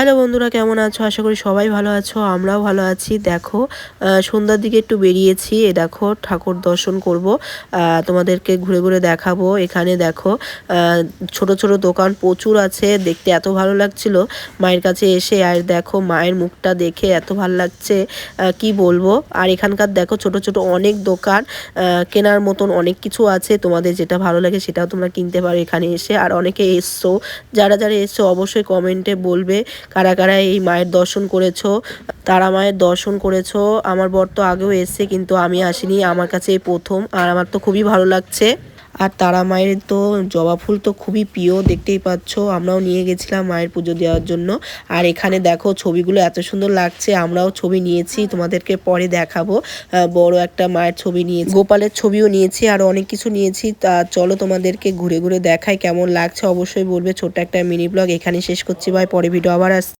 Hello বন্ধুরা, কেমন আছো? আশা করি সবাই ভালো আছো, আমরাও ভালো আছি। দেখো সন্ধ্যার দিকে একটু বেরিয়েছি। দেখো ঠাকুর দর্শন করব, তোমাদেরকে ঘুরে ঘুরে দেখাবো। এখানে দেখো ছোট ছোট দোকান প্রচুর আছে, দেখতে এত ভালো লাগছিল মায়ের কাছে এসে। আর দেখো মায়ের মুখটা দেখে এত ভালো লাগছে, কি বলবো। আর এখানকার দেখো ছোট ছোট অনেক দোকান, কেনার মতন অনেক কিছু আছে। তোমাদের যেটা ভালো লাগে সেটাও তোমরা কিনতে পারো এখানে এসে। আর অনেকে এসছো, যারা যারা এসছো অবশ্যই কমেন্টে বলবে কারা কারা এই মায়ের দর্শন করেছো, তারা মায়ের দর্শন করেছো। আমার বর তো আগেও এসছে, কিন্তু আমি আসিনি, আমার কাছে এই প্রথম। আর আমার তো খুবই ভালো লাগছে। আর তারা মায়ের তো জবা ফুল তো খুবই প্রিয়, দেখতেই পাচ্ছ। আমরাও নিয়ে গেছিলাম মায়ের পুজো দেওয়ার জন্য। আর এখানে দেখো ছবিগুলো এত সুন্দর লাগছে, আমরাও ছবি নিয়েছি, তোমাদেরকে পরে দেখাবো। বড় একটা মায়ের ছবি নিয়েছি, গোপালের ছবিও নিয়েছি, আর অনেক কিছু নিয়েছি। তা চলো তোমাদেরকে ঘুরে ঘুরে দেখাই কেমন লাগছে, অবশ্যই বলবে। ছোট্ট একটা মিনি ব্লগ এখানে শেষ করছি, ভাই, পরে ভিডিও আবার আসছে।